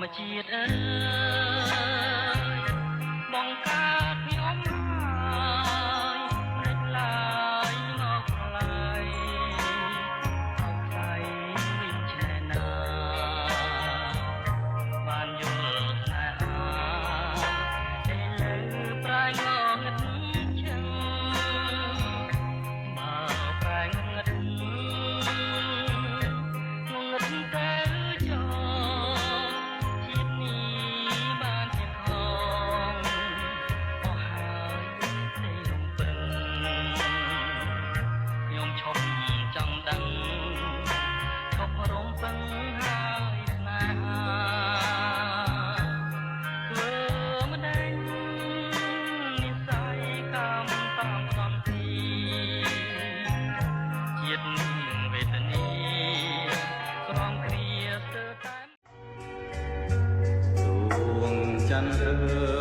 មជាតិអើយបងកើតខ្ញុំហើយមិនឡើយមកថ្លៃអោថ្លៃវិញឆ្នេរណាបានយល់ស្នេហាតែលើប្រែងងឹតជឹងមកប្រែងងឹតទៅចោជាតិនេះបានជាខំអស់ហើយទេលំពឹងខ្ញុំឈប់ចង់ដឹងឈប់រំពឹងហើយស្នេហាធ្វើមិនដេញនិស័យកម្មតាមសំទីជាតិវេទនាក្រំគ្រាស្ទើរតែ ដួងច័ន្ទ